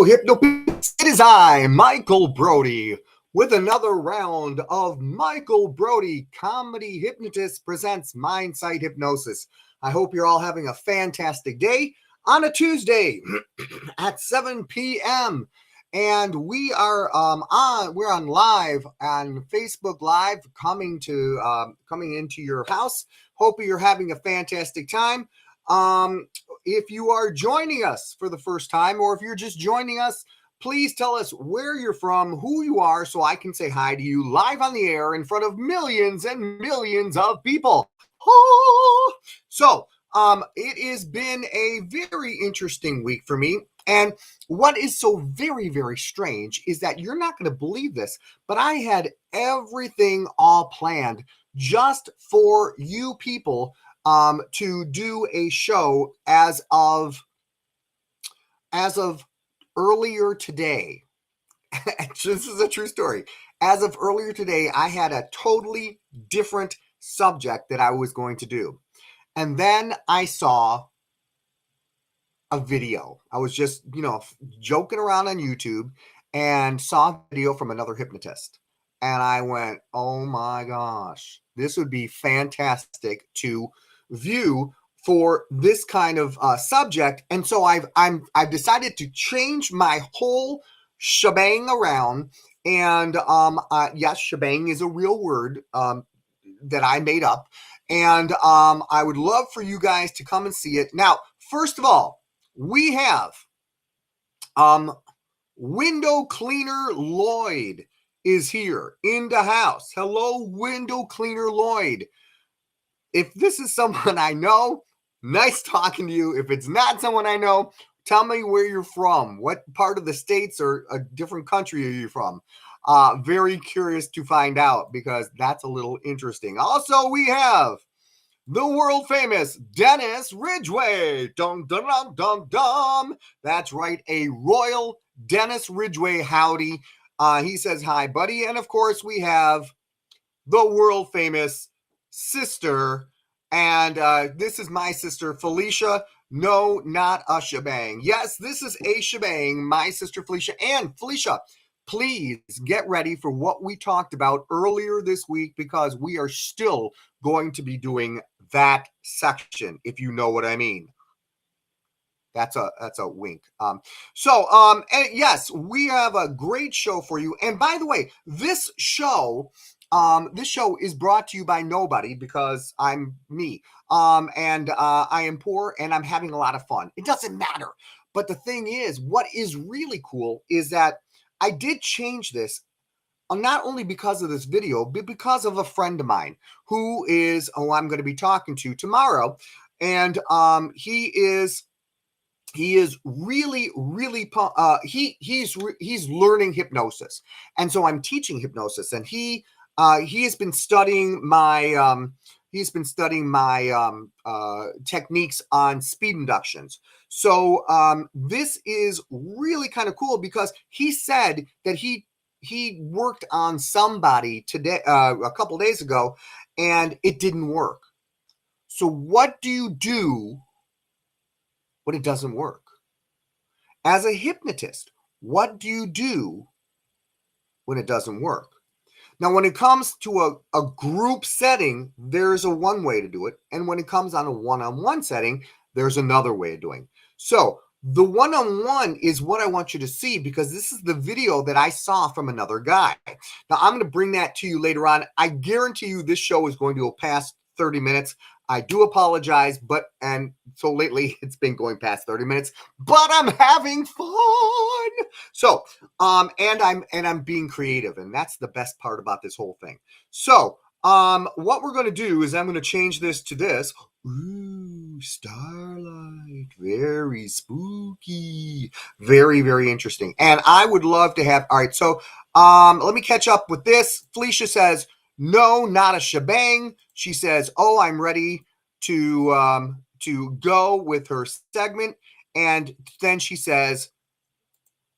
Hypnotists. It is I, Michael Brody, with another round of Michael Brody Comedy Hypnotist presents Mindsight Hypnosis. I hope you're all having a fantastic day on a Tuesday at 7 p.m. And we're on live on Facebook Live, coming into your house. Hope you're having a fantastic time. If you are joining us for the first time, or if you're just joining us, please tell us where you're from, who you are, so I can say hi to you live on the air in front of millions and millions of people. Oh! So, it has been a very interesting week for me. And what is so very, very strange is that you're not going to believe this, but I had everything all planned just for you people to do a show as of earlier today. This is a true story. As of earlier today, I had a totally different subject that I was going to do. And then I saw a video. I was just, joking around on YouTube and saw a video from another hypnotist. And I went, oh my gosh, this would be fantastic to view for this kind of subject. And so I've decided to change my whole shebang around. And yes, shebang is a real word that I made up. And I would love for you guys to come and see it. Now, first of all, we have window cleaner Lloyd is here in the house. Hello, window cleaner Lloyd. If this is someone I know, nice talking to you. If it's not someone I know, tell me where you're from. What part of the States or a different country are you from? Very curious to find out, because that's a little interesting. Also, we have the world famous Dennis Ridgway. Dum, dum, dum, dum, dum. That's right, a royal Dennis Ridgway howdy. He says, hi, buddy. And of course, we have the world famous sister. And this is my sister, Felicia. No, not a shebang. Yes, this is a shebang, my sister, Felicia. And Felicia, please get ready for what we talked about earlier this week, because we are still going to be doing that section, if you know what I mean. That's a wink. And yes, we have a great show for you. And by the way, this show is brought to you by nobody, because I'm me. And I am poor and I'm having a lot of fun. It doesn't matter. But the thing is, what is really cool is that I did change this, not only because of this video, but because of a friend of mine who I'm going to be talking to tomorrow. And he is really, really, he's learning hypnosis. And so I'm teaching hypnosis, and he has been studying my, techniques on speed inductions. So this is really kind of cool, because he said that he worked on somebody today, a couple days ago, and it didn't work. So what do you do when it doesn't work? As a hypnotist, what do you do when it doesn't work? Now, when it comes to a group setting, there's a one way to do it. And when it comes on a one-on-one setting, there's another way of doing it. So the one-on-one is what I want you to see, because this is the video that I saw from another guy. Now, I'm going to bring that to you later on. I guarantee you this show is going to go past 30 minutes. I do apologize, and so lately it's been going past 30 minutes, but I'm having fun. So, and I'm being creative, and that's the best part about this whole thing. So, what we're going to do is I'm going to change this to this. Ooh, starlight, very spooky, very, very interesting. And I would love to have, all right, so, let me catch up with this. Felicia says, no, not a shebang. She says, oh, I'm ready to go with her segment. And then she says,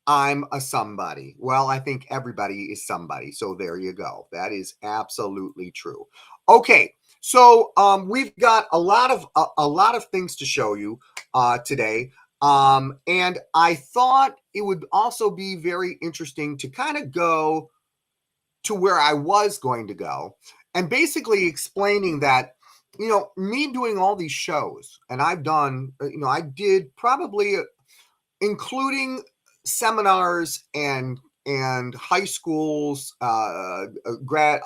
I'm a somebody. Well, I think everybody is somebody. So there you go. That is absolutely true. Okay. So we've got a lot of things to show you today. And I thought it would also be very interesting to kind of go to where I was going to go and basically explaining that, me doing all these shows, and I've done, I did probably, including seminars and high schools, grad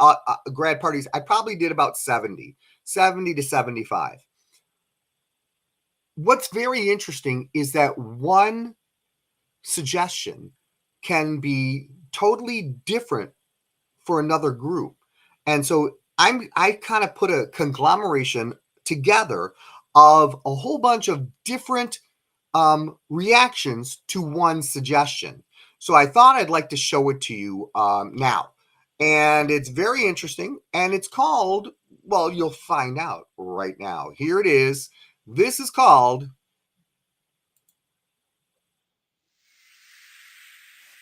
parties, I probably did about 70 to 75. What's very interesting is that one suggestion can be totally different for another group. And so I kind of put a conglomeration together of a whole bunch of different reactions to one suggestion. So I thought I'd like to show it to you now. And it's very interesting. And it's called, well, you'll find out right now. Here it is. This is called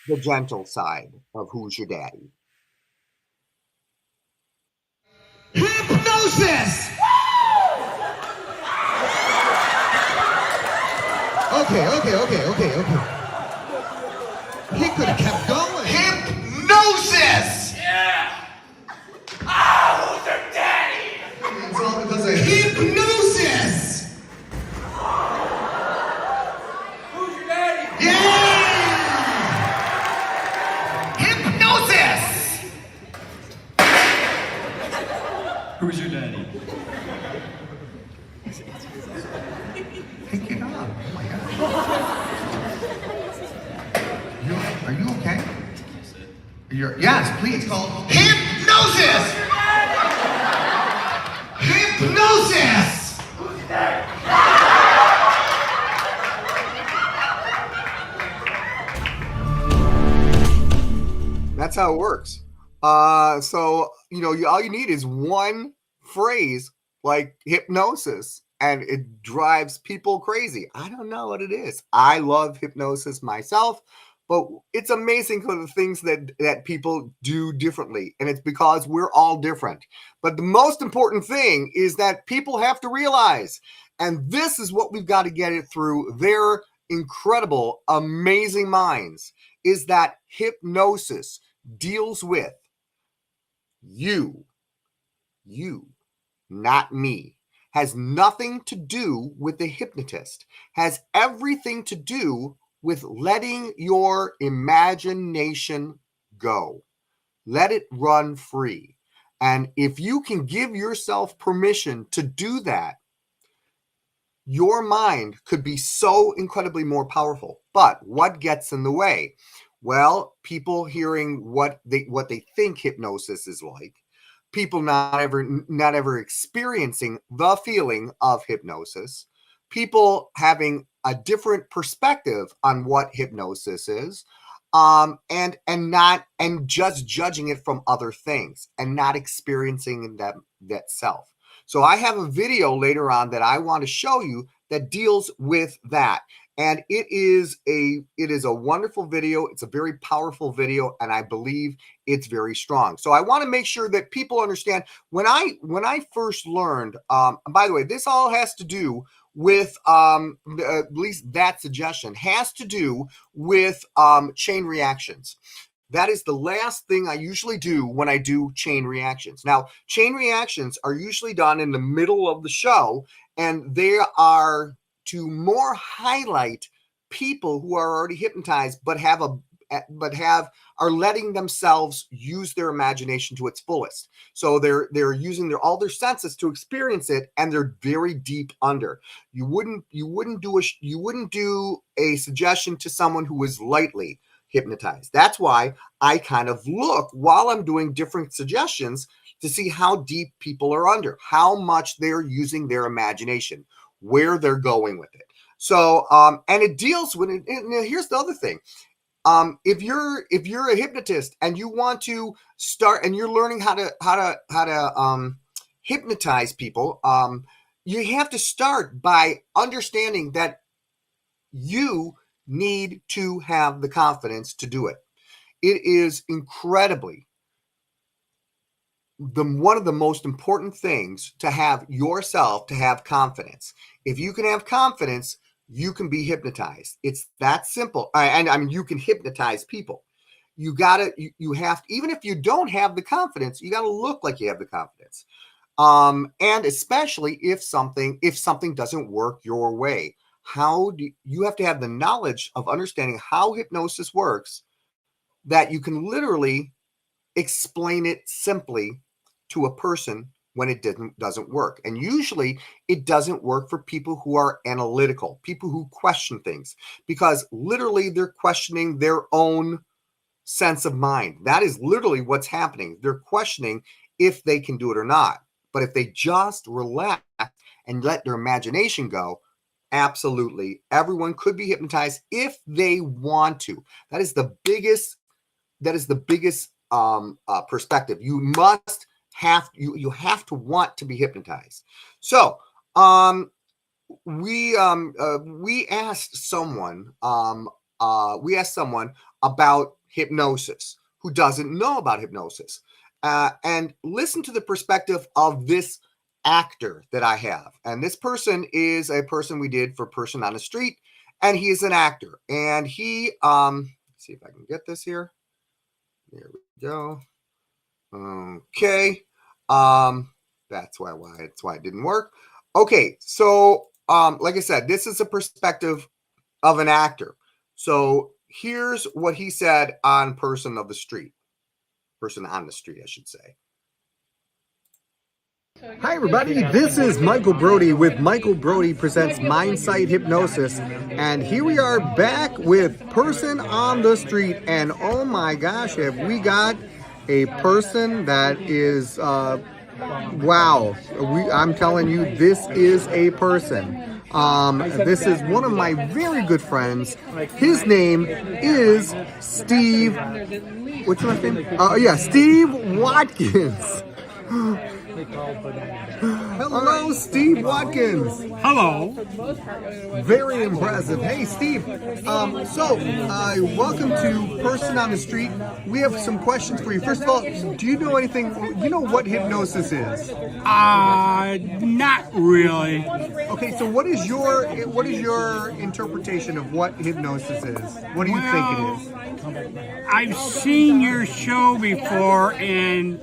The Gentle Side of Who's Your Daddy. Hypnosis! Okay. He could have kept going. Hypnosis! Yeah! Ah, who's your daddy? It's all because of hypnosis! Who's your daddy? Yeah! Hypnosis! Who's your daddy? Pick it up. Oh my God. Are you okay? Yes, please. It's called hypnosis! Hypnosis! That's how it works. So all you need is one phrase like hypnosis, and it drives people crazy. I don't know what it is. I love hypnosis myself, but it's amazing for the things that people do differently, and it's because we're all different. But the most important thing is that people have to realize, and this is what we've got to get it through their incredible, amazing minds, is that hypnosis deals with you, not me. Has nothing to do with the hypnotist. Has everything to do with letting your imagination go. Let it run free. And if you can give yourself permission to do that, your mind could be so incredibly more powerful. But what gets in the way? Well, people hearing what they think hypnosis is like, people not ever experiencing the feeling of hypnosis, people having a different perspective on what hypnosis is, and just judging it from other things and not experiencing that self. So I have a video later on that I want to show you that deals with that. And it is a wonderful video. It's a very powerful video, and I believe it's very strong. So I want to make sure that people understand when I first learned, by the way, this all has to do with at least that suggestion has to do with chain reactions. That is the last thing I usually do when I do chain reactions. Now, chain reactions are usually done in the middle of the show, and they are to more highlight people who are already hypnotized but are letting themselves use their imagination to its fullest. So they're using all their senses to experience it, and they're very deep under. You wouldn't do a suggestion to someone who is lightly hypnotized. That's why I kind of look while I'm doing different suggestions to see how deep people are under, how much they're using their imagination, where they're going with it. So, and it deals with it. And here's the other thing. If you're a hypnotist and you want to start and you're learning how to hypnotize people, you have to start by understanding that you need to have the confidence to do it. It is incredibly one of the most important things to have yourself, to have confidence. If you can have confidence, you can be hypnotized. It's that simple. And I mean, you can hypnotize people. You gotta, you have, even if you don't have the confidence, you gotta look like you have the confidence. And especially if something doesn't work your way, how do you have to have the knowledge of understanding how hypnosis works, that you can literally explain it simply to a person when it doesn't work. And usually it doesn't work for people who are analytical, people who question things, because literally they're questioning their own sense of mind. That is literally what's happening. They're questioning if they can do it or not. But if they just relax and let their imagination go, absolutely, everyone could be hypnotized if they want to. That is the biggest perspective. You must have, you have to want to be hypnotized. So we asked someone about hypnosis who doesn't know about hypnosis, and listen to the perspective of this actor that I have. And this person is a person we did for Person on the Street, and he is an actor. And he let's see if I can get this here. There we go. Okay. That's why it didn't work. Okay, so like I said, this is a perspective of an actor. So here's what he said on Person on the Street, I should say. Hi everybody, this is Michael Brody with Michael Brody Presents Mindsight Hypnosis, and here we are back with Person on the Street. And oh my gosh, have we got a person that is wow, I'm telling you, this is a person. This is one of my very good friends. His name is Steve. What's your last name? Yeah, Steve Watkins. Hello, Steve Watkins. Hello. Very impressive. Hey, Steve. Welcome to Person on the Street. We have some questions for you. First of all, do you know anything? You know what hypnosis is? Not really. Okay, so what is your interpretation of what hypnosis is? What do you think it is? I've seen your show before, and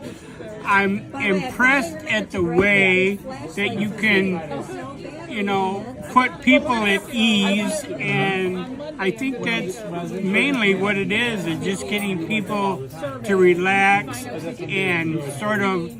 I'm impressed at the way that you can, put people at ease, and I think that's mainly what it is just getting people to relax and sort of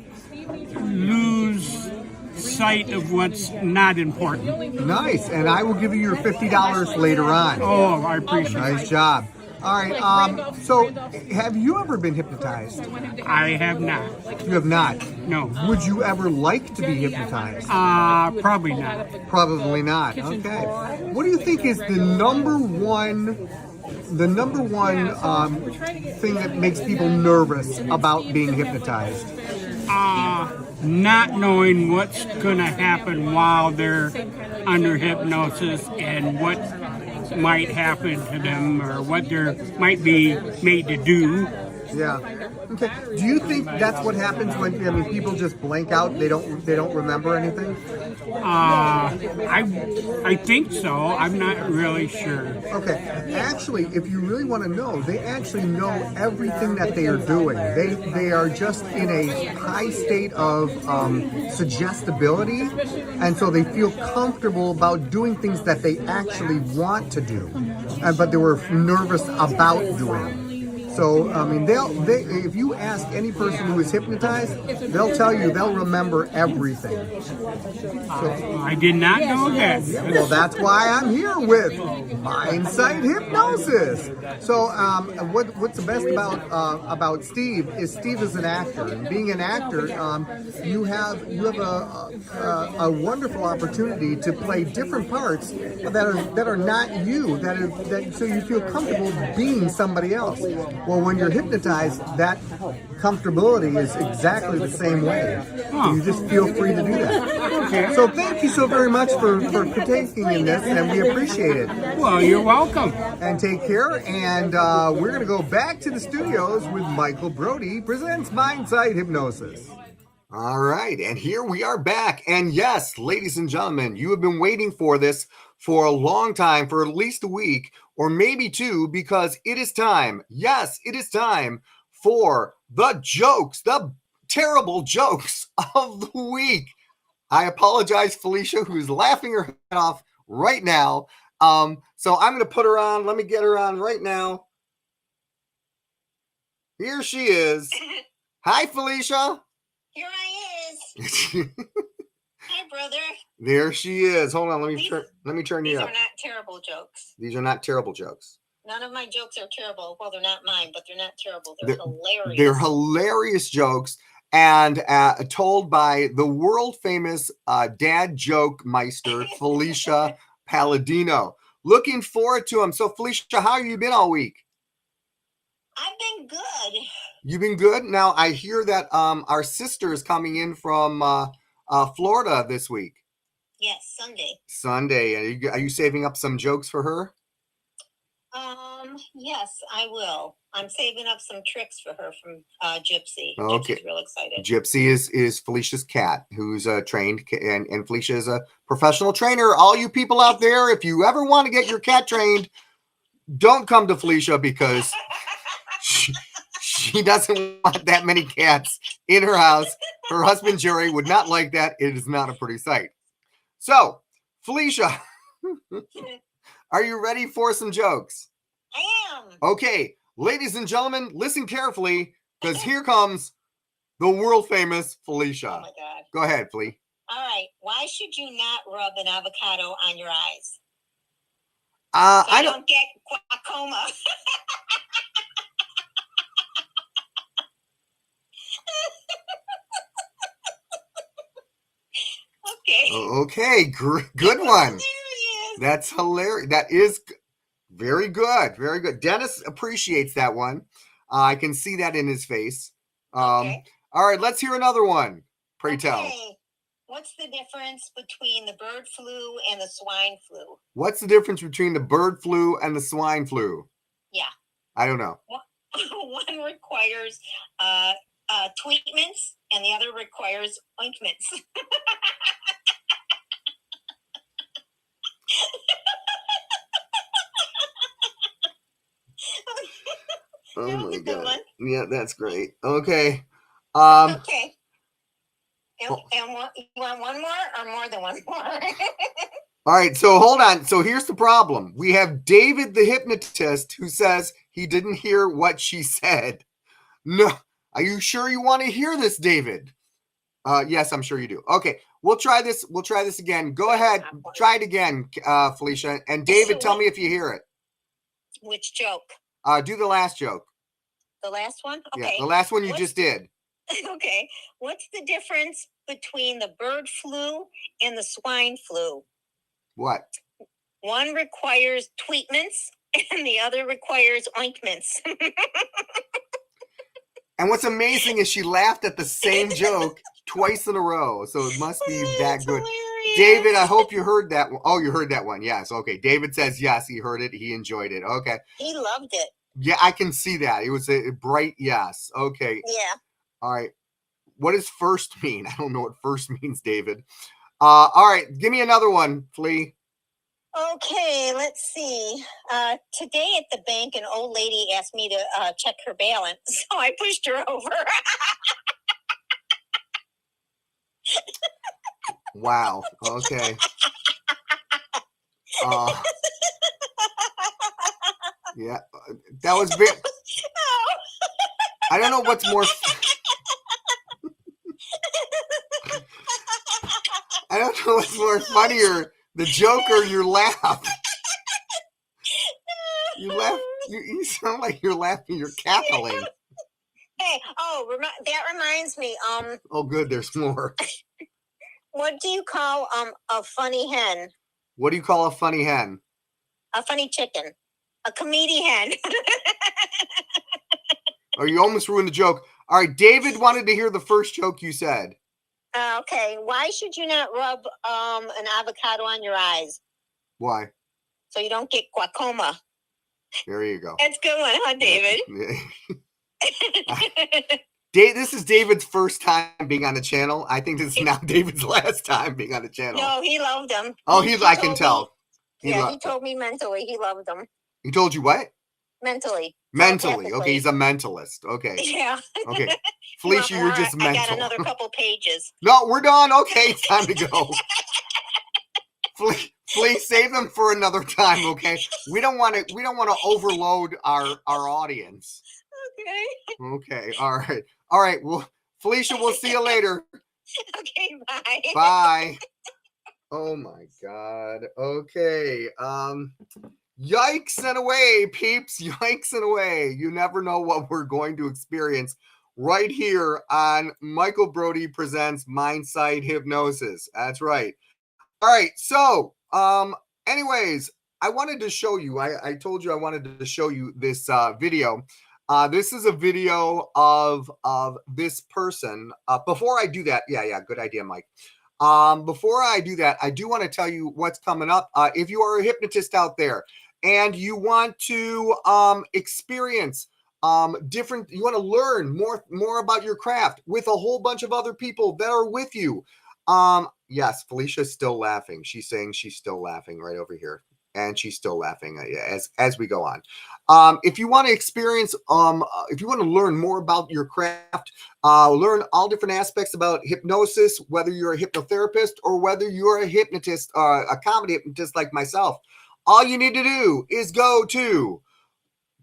lose sight of what's not important. Nice, and I will give you your $50 later on. Oh, I appreciate it. Nice job. All right, so have you ever been hypnotized? I have not. You have not? No. Would you ever like to be hypnotized? Probably not. Probably not. Okay. What do you think is the number one thing that makes people nervous about being hypnotized? Not knowing what's going to happen while they're under hypnosis and what might happen to them or what they might be made to do. Yeah. Okay. Do you think that's what happens when people just blank out? They don't remember anything? I think so. I'm not really sure. Okay. Actually, if you really want to know, they actually know everything that they are doing. They are just in a high state of suggestibility, and so they feel comfortable about doing things that they actually want to do, but they were nervous about doing. So, if you ask any person who is hypnotized, they'll tell you they'll remember everything. So, I did not know that. well, that's why I'm here with Mindsight Hypnosis. So, what's the best about Steve is an actor, and being an actor, you have a wonderful opportunity to play different parts that are not you. So you feel comfortable being somebody else. Well, when you're hypnotized, that comfortability is exactly the same way. You just feel free to do that. So thank you so very much for partaking in this, and we appreciate it. Well, you're welcome. And take care, and we're going to go back to the studios with Michael Brody Presents Mindsight Hypnosis. All right, and here we are back. And yes, ladies and gentlemen, you have been waiting for this for a long time, for at least a week or maybe two, because it is time. Yes, it is time for the jokes, the terrible jokes of the week. I apologize, Felicia, who's laughing her head off right now. So I'm going to put her on. Let me get her on right now. Here she is. Hi, Felicia. Here I is. Hi, brother. There she is. Hold on. Let me turn you up. These are not terrible jokes. These are not terrible jokes. None of my jokes are terrible. Well, they're not mine, but they're not terrible. They're hilarious. They're hilarious jokes, and told by the world famous dad joke meister, Felicia Palladino. Looking forward to them. So, Felicia, how have you been all week? I've been good. You've been good? Now, I hear that our sister is coming in from Florida this week. Yes, Sunday. Sunday. Are you saving up some jokes for her? Yes, I will. I'm saving up some tricks for her from Gypsy. Okay. Gypsy's real excited. Gypsy is Felicia's cat, who's trained, and Felicia is a professional trainer. All you people out there, if you ever want to get your cat trained, don't come to Felicia, because she doesn't want that many cats in her house. Her husband, Jerry, would not like that. It is not a pretty sight. So, Felicia, are you ready for some jokes? I am. Okay, ladies and gentlemen, listen carefully, because here comes the world famous Felicia. Oh, my God. Go ahead, Flea. All right. Why should you not rub an avocado on your eyes? So I you don't get glaucoma. Okay. Okay, good one. Hilarious. That's hilarious. That is very good. Very good. Dennis appreciates that one. I can see that in his face. Okay. All right, let's hear another one. Pray tell. Okay. What's the difference between the bird flu and the swine flu? What's the difference between the bird flu and the swine flu? Yeah. I don't know. One requires tweetments and the other requires ointments. Oh That was my a good God. one. Yeah, that's great. Okay. Okay. And you want one more or more than one more? All right, so hold on. So here's the problem. We have David the hypnotist who says he didn't hear what she said. No. Are you sure you want to hear this, David? Yes, I'm sure you do. Okay, we'll try this. We'll try this again. Go ahead. Try it again, Felicia. And David, tell me if you hear it. Which joke? Do the last joke. The last one? Yeah, Okay. the last one you just did. Okay. What's the difference between the bird flu and the swine flu? What? One requires tweetments and the other requires ointments. And what's amazing is she laughed at the same joke twice in a row. So it must be that good. Hilarious. David, I hope you heard that one. Oh, you heard that one. Yes. Okay. David says yes, he heard it. He enjoyed it. Okay. He loved it. Yeah, I can see that. It was a bright yes. Okay. Yeah. All right. What does first mean? I don't know what first means, David. All right. Give me another one, Flea. Okay, let's see. Today at the bank, an old lady asked me to check her balance, so I pushed her over. Wow. Okay. Yeah. That was very... I don't know what's more... I don't know what's more funnier, the joke or your laugh. You laugh. You sound like you're laughing. You're cackling. Hey, that reminds me. Oh, good. There's more. What do you call a funny hen? What do you call a funny hen? A funny chicken. A comedy hen. Oh, you almost ruined the joke. All right, David wanted to hear the first joke you said. Okay, why should you not rub an avocado on your eyes? Why? So you don't get glaucoma. There you go. That's a good one, huh, David? This is David's first time being on the channel. I think this is now David's last time being on the channel. No, he loved them. Oh, I can tell. Yeah, he told me mentally he loved them. He told you what? Mentally. Mentally. Okay, he's a mentalist. Okay. Yeah. Okay. Felicia, you're just mental. I got another couple pages. No, we're done. Okay, it's time to go. Please save them for another time, okay? We don't want to overload our audience. Okay. Okay. All right. All right. Well, Felicia, we'll see you later. Okay, bye. Bye. Oh my God. Okay. Yikes and away, peeps. Yikes and away. You never know what we're going to experience right here on Michael Brody Presents Mindsight Hypnosis. That's right. All right. So, anyways, I wanted to show you, I told you I wanted to show you this video. This is a video of this person. Before I do that, yeah, good idea, Mike. Before I do that, I do want to tell you what's coming up. If you are a hypnotist out there and you want to experience different, you want to learn more about your craft with a whole bunch of other people that are with you. Yes, Felicia's still laughing. She's saying she's still laughing right over here. And she's still laughing as we go on. If you want to experience, if you want to learn more about your craft, learn all different aspects about hypnosis, whether you're a hypnotherapist or whether you're a hypnotist, a comedy hypnotist like myself, all you need to do is go to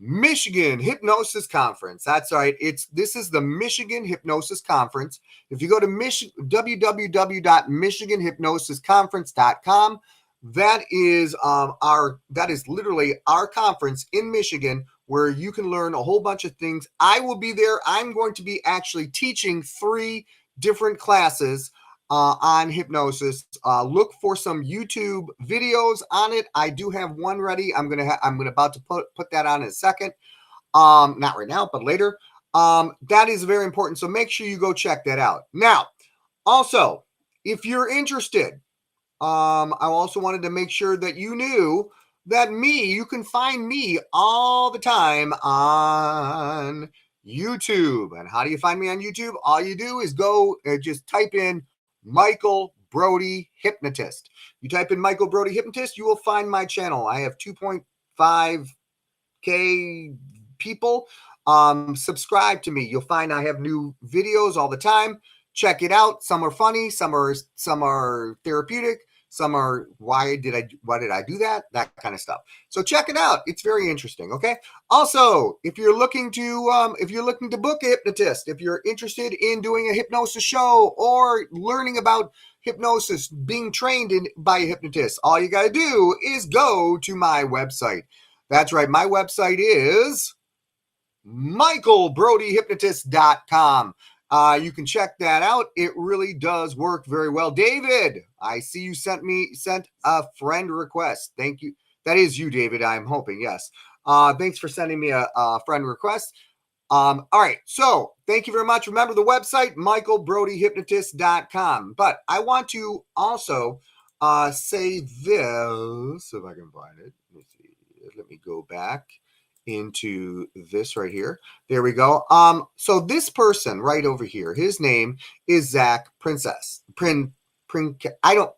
Michigan Hypnosis Conference. That's right. This is the Michigan Hypnosis Conference. If you go to www.michiganhypnosisconference.com, that is literally our conference in Michigan where you can learn a whole bunch of things. I will be there. I'm going to be actually teaching 3 different classes on hypnosis. Look for some YouTube videos on it. I do have one ready. I'm about to put that on in a second. Not right now, but later. That is very important. So make sure you go check that out. Now, also, if you're interested, I also wanted to make sure that you knew that you can find me all the time on YouTube. And how do you find me on YouTube? All you do is go just type in Michael Brody Hypnotist. You type in Michael Brody Hypnotist, you will find my channel. I have 2.5K people subscribe to me. You'll find I have new videos all the time. Check it out. Some are funny, some are therapeutic, some are why did I do that? That kind of stuff. So check it out. It's very interesting. Okay. Also, if you're looking to book a hypnotist, if you're interested in doing a hypnosis show or learning about hypnosis, being trained by a hypnotist, all you got to do is go to my website. That's right. My website is michaelbrodyhypnotist.com. You can check that out. It really does work very well. David, I see you sent a friend request. Thank you. That is you, David. I'm hoping. Yes. Thanks for sending me a friend request. All right. So thank you very much. Remember the website, michaelbrodyhypnotist.com. But I want to also say this, if I can find it. Let me see. Let me go back into this right here. There we go. So this person right over here, his name is Zach Princess. I don't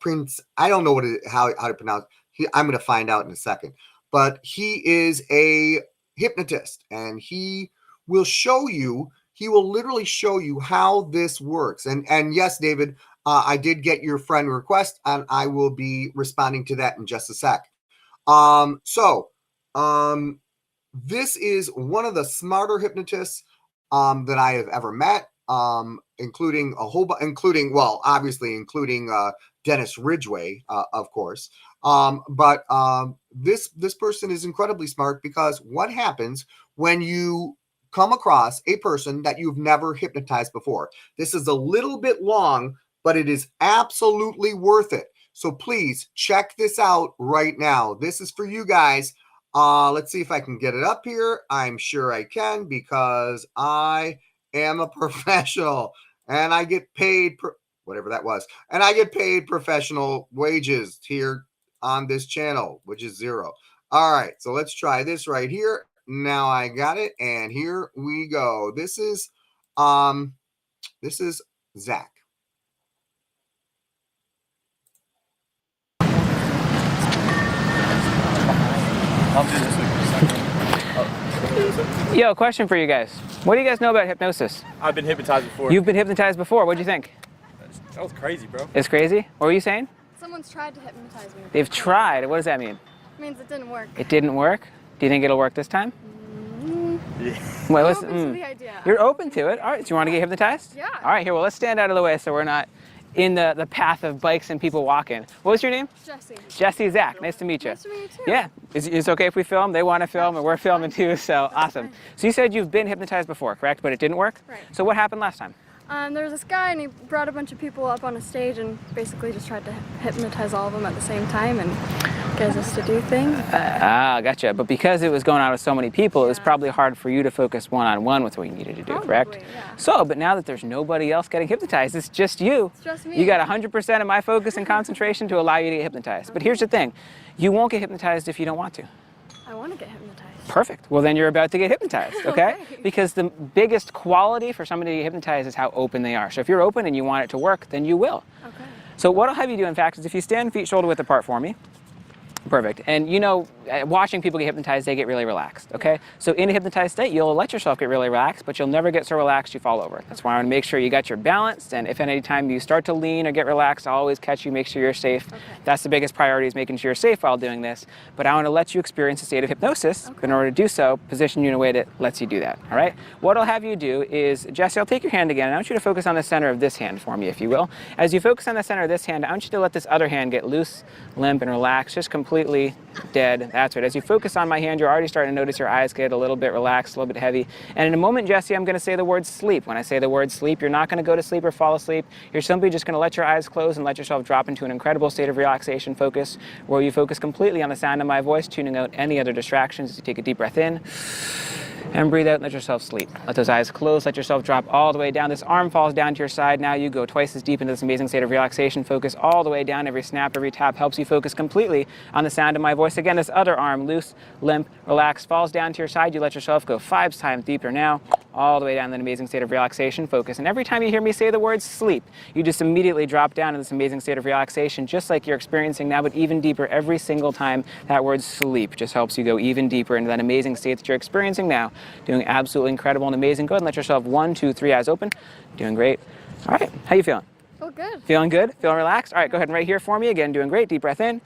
know how to pronounce. I'm going to find out in a second. But he is a hypnotist, and he will literally show you how this works. And yes, David, I did get your friend request, and I will be responding to that in just a sec. This is one of the smarter hypnotists that I have ever met, including Dennis Ridgway, of course. But this person is incredibly smart, because what happens when you come across a person that you've never hypnotized before? This is a little bit long, but it is absolutely worth it. So please check this out right now. This is for you guys. Let's see if I can get it up here. I'm sure I can, because I am a professional and I get paid whatever that was. And I get paid professional wages here on this channel, which is 0. All right. So let's try this right here. Now I got it. And here we go. This is Zach. I'll do this week. Yo, question for you guys. What do you guys know about hypnosis? I've been hypnotized before. You've been hypnotized before. What'd you think? That was crazy, bro. It's crazy? What were you saying? Someone's tried to hypnotize me. They've tried. What does that mean? It means it didn't work. It didn't work? Do you think it'll work this time? Well, I'm listen, open to the idea. You're open to it. All right, so you want to get hypnotized? Yeah. All right, here, well, let's stand out of the way so we're not in the path of bikes and people walking. What was your name? Jesse. Jesse Zach. Nice to meet you. Nice to meet you too. Yeah. It's okay if we film? They want to film, and we're filming too, so awesome. So you said you've been hypnotized before, correct? But it didn't work? Right. So what happened last time? There was this guy and he brought a bunch of people up on a stage and basically just tried to hypnotize all of them at the same time and get us to do things. Gotcha. But because it was going on with so many people, it was probably hard for you to focus one-on-one with what you needed to do, correct? Yeah. So, but now that there's nobody else getting hypnotized, it's just you. It's just me. You got 100% of my focus and concentration to allow you to get hypnotized. But here's the thing. You won't get hypnotized if you don't want to. I want to get hypnotized. Perfect. Well, then you're about to get hypnotized, okay? Okay. Because the biggest quality for somebody to get hypnotized is how open they are. So if you're open and you want it to work, then you will. Okay. So what I'll have you do, in fact, is if you stand feet shoulder width apart for me. Perfect. And you know, watching people get hypnotized, they get really relaxed, okay? So in a hypnotized state, you'll let yourself get really relaxed, but you'll never get so relaxed you fall over. That's why I want to make sure you got your balance, and if at any time you start to lean or get relaxed, I'll always catch you, make sure you're safe. Okay. That's the biggest priority, is making sure you're safe while doing this. But I want to let you experience a state of hypnosis. Okay. In order to do so, position you in a way that lets you do that, all right? What I'll have you do is, Jesse, I'll take your hand again, and I want you to focus on the center of this hand for me, if you will. As you focus on the center of this hand, I want you to let this other hand get loose, limp, and relaxed, just completely dead. That's right. As you focus on my hand, you're already starting to notice your eyes get a little bit relaxed, a little bit heavy. And in a moment, Jesse, I'm going to say the word sleep. When I say the word sleep, you're not going to go to sleep or fall asleep. You're simply just going to let your eyes close and let yourself drop into an incredible state of relaxation focus, where you focus completely on the sound of my voice, tuning out any other distractions as you take a deep breath in. And breathe out and let yourself sleep. Let those eyes close, let yourself drop all the way down. This arm falls down to your side. Now you go twice as deep into this amazing state of relaxation. Focus all the way down. Every snap, every tap helps you focus completely on the sound of my voice. Again, this other arm, loose, limp, relaxed, falls down to your side. You let yourself go 5 times deeper now, all the way down in an amazing state of relaxation. Focus. And every time you hear me say the word sleep, you just immediately drop down in this amazing state of relaxation, just like you're experiencing now, but even deeper every single time that word sleep just helps you go even deeper into that amazing state that you're experiencing now. Doing absolutely incredible and amazing. Go ahead and let yourself 1, 2, 3 eyes open. Doing great. All right, how you feeling? Oh, good. Feeling good? Feeling relaxed? All right, go ahead and right here for me. Again, doing great. Deep breath in.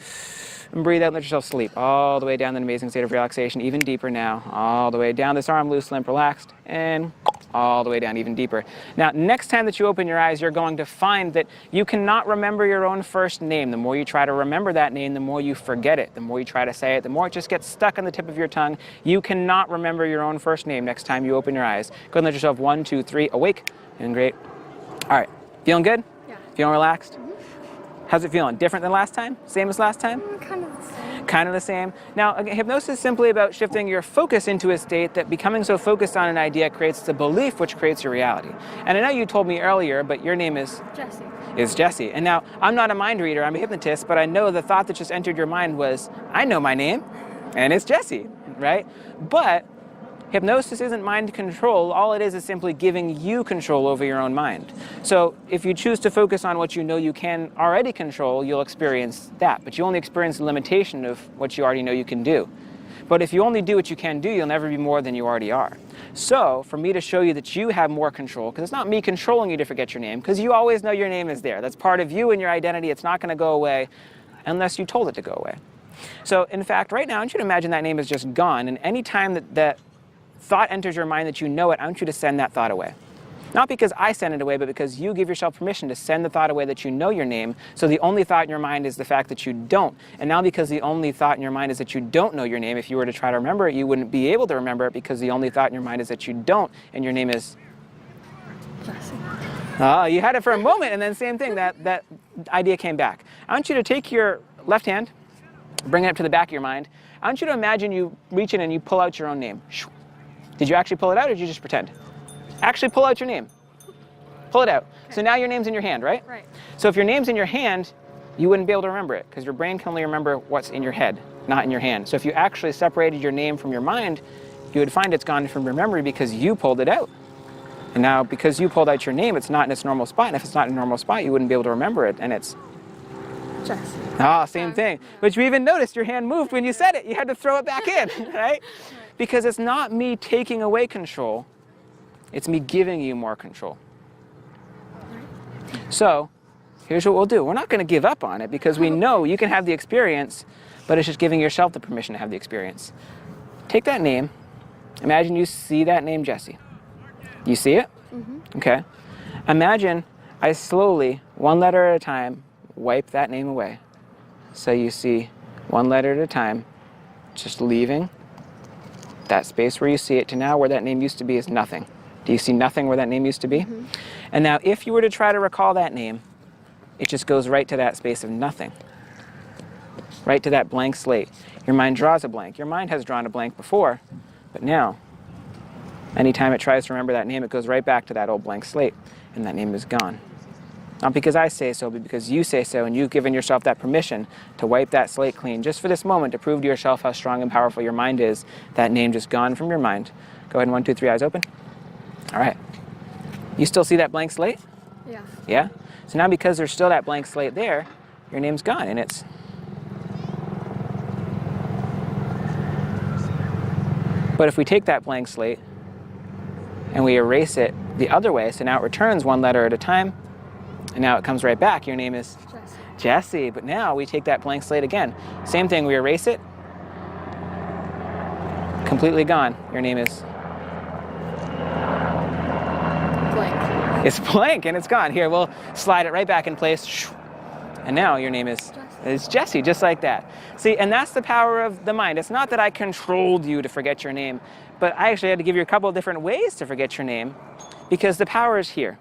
And breathe out and let yourself sleep. All the way down in an amazing state of relaxation, even deeper now. All the way down. This arm loose, limp, relaxed. And all the way down, even deeper. Now, next time that you open your eyes, you're going to find that you cannot remember your own first name. The more you try to remember that name, the more you forget it. The more you try to say it, the more it just gets stuck on the tip of your tongue. You cannot remember your own first name next time you open your eyes. Go ahead and let yourself 1, 2, 3, awake. Doing great. All right, feeling good? Yeah. Feeling relaxed? How's it feeling? Different than last time? Same as last time? Kind of the same. Kind of the same. Now, again, hypnosis is simply about shifting your focus into a state that becoming so focused on an idea creates the belief, which creates your reality. And I know you told me earlier, but your name is Jesse. And now, I'm not a mind reader, I'm a hypnotist, but I know the thought that just entered your mind was, I know my name, and it's Jesse, right? But hypnosis isn't mind control. All it is simply giving you control over your own mind. So if you choose to focus on what you know you can already control, you'll experience that. But you only experience the limitation of what you already know you can do. But if you only do what you can do, you'll never be more than you already are. So for me to show you that you have more control, because it's not me controlling you to forget your name, because you always know your name is there. That's part of you and your identity. It's not going to go away unless you told it to go away. So in fact, right now, I want you to imagine that name is just gone. And any time that thought enters your mind that you know it, I want you to send that thought away. Not because I send it away, but because you give yourself permission to send the thought away that you know your name. So the only thought in your mind is the fact that you don't. And now because the only thought in your mind is that you don't know your name, if you were to try to remember it, you wouldn't be able to remember it because the only thought in your mind is that you don't, and your name is Jesse. You had it for a moment, and then same thing, that idea came back. I want you to take your left hand, bring it up to the back of your mind. I want you to imagine you reach in and you pull out your own name. Did you actually pull it out, or did you just pretend? Actually pull out your name. Pull it out. Okay. So now your name's in your hand, right? Right. So if your name's in your hand, you wouldn't be able to remember it, because your brain can only remember what's in your head, not in your hand. So if you actually separated your name from your mind, you would find it's gone from your memory because you pulled it out. And now because you pulled out your name, it's not in its normal spot. And if it's not in a normal spot, you wouldn't be able to remember it. And it's Jesse. Ah, same thing. But you even noticed your hand moved when you said it. You had to throw it back in, right? Because it's not me taking away control. It's me giving you more control. So here's what we'll do. We're not going to give up on it because we know you can have the experience, but it's just giving yourself the permission to have the experience. Take that name. Imagine you see that name, Jesse. You see it? Mm-hmm. Okay. Imagine I slowly, one letter at a time, wipe that name away. So you see one letter at a time, just leaving that space where you see it to now where that name used to be is nothing. Do you see nothing where that name used to be? Mm-hmm. And now if you were to try to recall that name, it just goes right to that space of nothing. Right to that blank slate. Your mind draws a blank. Your mind has drawn a blank before, but now, anytime it tries to remember that name, it goes right back to that old blank slate, and that name is gone. Not because I say so, but because you say so, and you've given yourself that permission to wipe that slate clean just for this moment to prove to yourself how strong and powerful your mind is. That name just gone from your mind. Go ahead and 1, 2, 3, eyes open. All right. You still see that blank slate? Yeah. Yeah? So now because there's still that blank slate there, your name's gone, and it's... But if we take that blank slate and we erase it the other way, so now it returns one letter at a time, and now it comes right back. Your name is Jesse. But now we take that blank slate again. Same thing, we erase it. Completely gone. Your name is? Blank. It's blank and it's gone. Here, we'll slide it right back in place. And now your name is Jesse, just like that. See, and that's the power of the mind. It's not that I controlled you to forget your name, but I actually had to give you a couple of different ways to forget your name because the power is here.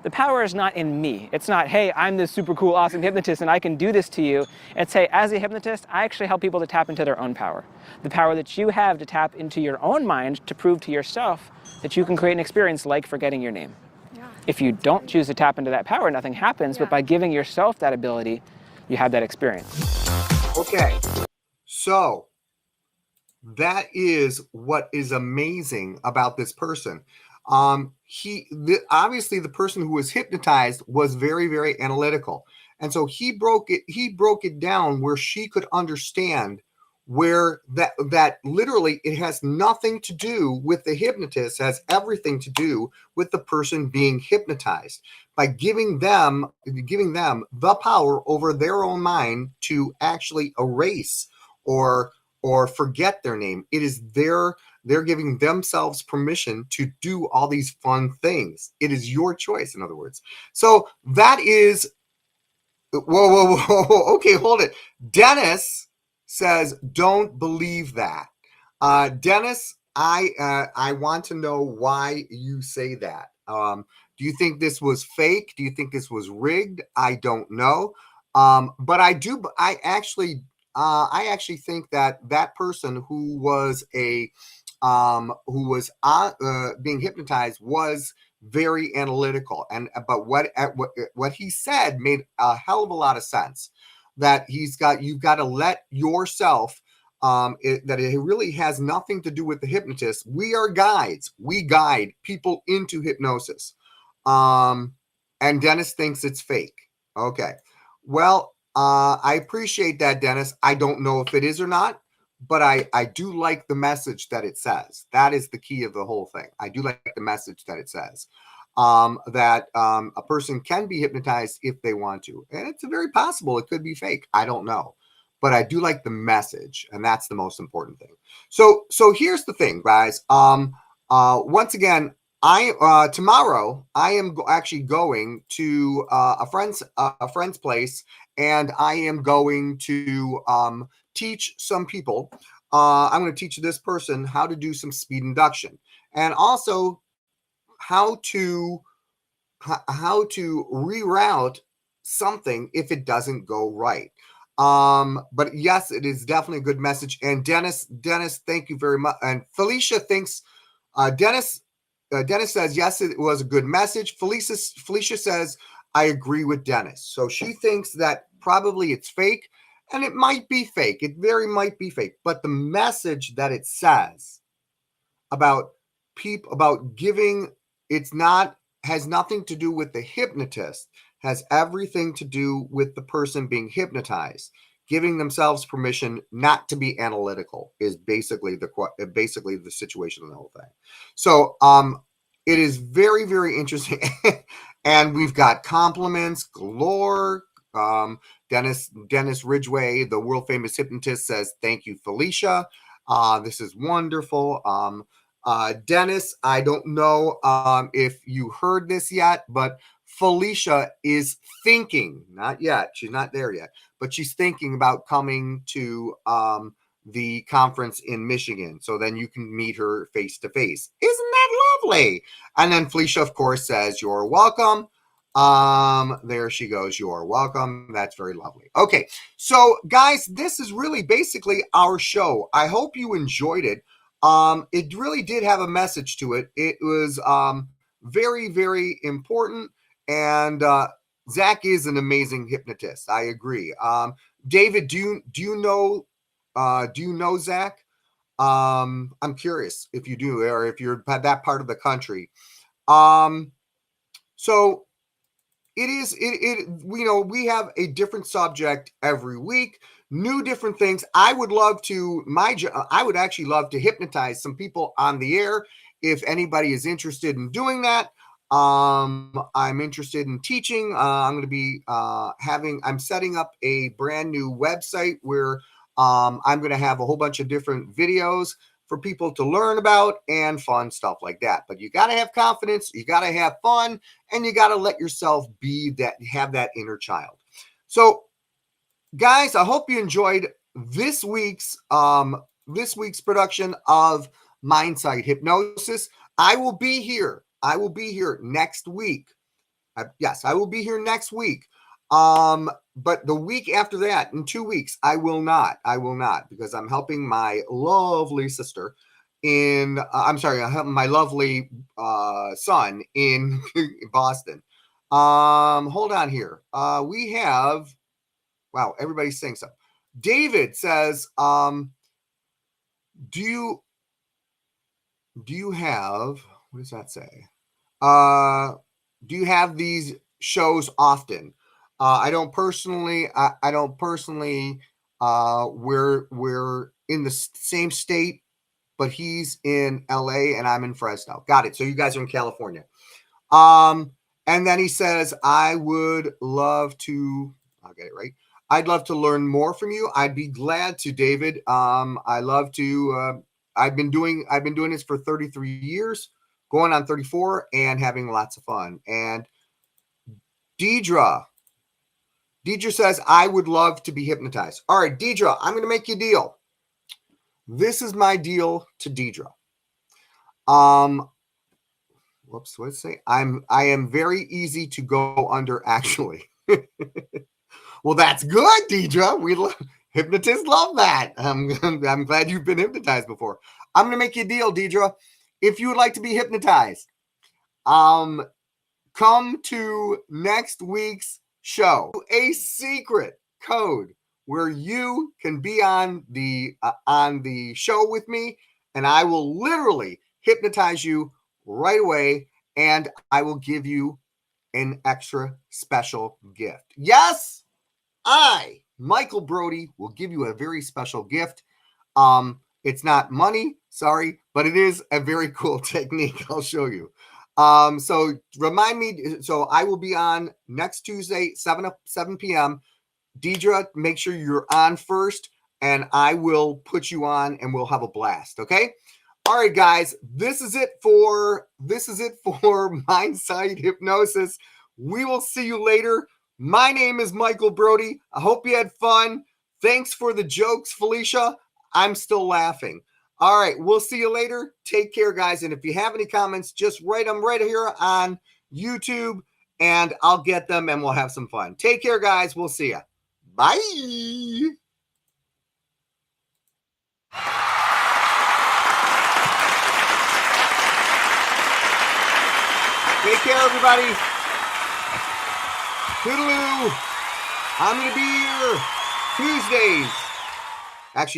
The power is not in me. It's not, hey, I'm this super cool, awesome hypnotist and I can do this to you. It's, hey, as a hypnotist, I actually help people to tap into their own power. The power that you have to tap into your own mind to prove to yourself that you can create an experience like forgetting your name. Yeah. If you don't choose to tap into that power, nothing happens. But by giving yourself that ability, you have that experience. Okay, so that is what is amazing about this person. Obviously the person who was hypnotized was very, very analytical. And so he broke it down where she could understand where that literally it has nothing to do with the hypnotist, has everything to do with the person being hypnotized by giving them the power over their own mind to actually erase or forget their name. It is they're giving themselves permission to do all these fun things. It is your choice, in other words. So that is, whoa. Okay, hold it. Dennis says, don't believe that. Dennis, I want to know why you say that. Do you think this was fake? Do you think this was rigged? I don't know. But I actually think that person who was being hypnotized was very analytical, but what he said made a hell of a lot of sense. That you've got to let yourself. That it really has nothing to do with the hypnotist. We are guides. We guide people into hypnosis. And Dennis thinks it's fake. Okay. Well, I appreciate that, Dennis. I don't know if it is or not, but I do like the message that it says. That is the key of the whole thing. I do like the message that it says. That a person can be hypnotized if they want to. And it's very possible it could be fake. I don't know. But I do like the message, and that's the most important thing. So here's the thing, guys. Once again, tomorrow I am actually going to a friend's place, and I am going to teach some people. I'm going to teach this person how to do some speed induction, and also how to reroute something if it doesn't go right. But yes, it is definitely a good message. And Dennis, thank you very much. And Felicia thinks, Dennis says, yes, it was a good message. Felicia says, I agree with Dennis. So she thinks that probably it's fake, and it might be fake. It very might be fake. But the message that it says about giving, has nothing to do with the hypnotist, has everything to do with the person being hypnotized. Giving themselves permission not to be analytical is basically the situation of the whole thing. So it is very, very interesting. And we've got compliments galore. Dennis Ridgway, the world famous hypnotist, says, "Thank you, Felicia. This is wonderful." Dennis, I don't know if you heard this yet, but Felicia is thinking, not yet, she's not there yet, but she's thinking about coming to the conference in Michigan. So then you can meet her face to face. Isn't that lovely? And then Felicia, of course, says, "You're welcome." There she goes. "You're welcome." That's very lovely. Okay. So guys, this is really basically our show. I hope you enjoyed it. It really did have a message to it. It was very, very important. And Zach is an amazing hypnotist. I agree. David, do you know Zach? I'm curious if you do, or if you're that part of the country. So we have a different subject every week, new different things. I would actually love to hypnotize some people on the air. If anybody is interested in doing that, I'm interested in teaching. I'm going to be I'm setting up a brand new website where I'm going to have a whole bunch of different videos for people to learn about and fun stuff like that. But you got to have confidence, you got to have fun, and you got to let yourself have that inner child. So guys, I hope you enjoyed this week's production of Mindsight Hypnosis. I will be here next week. Yes, I will be here next week. But the week after that, in 2 weeks, I will not, because I'm helping my lovely sister my lovely son in Boston. Hold on here. We have, wow, everybody's saying something. David says, do you have, what does that say? Do you have these shows often? I don't personally. We're in the same state, but he's in LA and I'm in Fresno. Got it. So you guys are in California. And then he says, "I would love to." I'll get it right. "I'd love to learn more from you." I'd be glad to, David. I love to. I've been doing this for 33 years, going on 34, and having lots of fun. And Deidre says, "I would love to be hypnotized." All right, Deidre, I'm going to make you a deal. This is my deal to Deidre. Whoops, what did it say? I am very easy to go under, actually. Well, that's good, Deidre. Hypnotists love that. I'm glad you've been hypnotized before. I'm going to make you a deal, Deidre. If you would like to be hypnotized, come to next week's show. A secret code where you can be on the show with me, and I will literally hypnotize you right away, and I will give you an extra special gift. Yes, I, Michael Brody, will give you a very special gift. It's not money, sorry, but it is a very cool technique. I'll show you. So remind me. So I will be on next Tuesday, 7 p.m. Deidre, make sure you're on first, and I will put you on, and we'll have a blast. Okay. All right, guys. This is it for Mindsight Hypnosis. We will see you later. My name is Michael Brody. I hope you had fun. Thanks for the jokes, Felicia. I'm still laughing. All right, we'll see you later. Take care, guys. And if you have any comments, just write them right here on YouTube, and I'll get them, and we'll have some fun. Take care, guys. We'll see you. Bye. Take care, everybody. Toodaloo. I'm going to be here Tuesdays. Actually,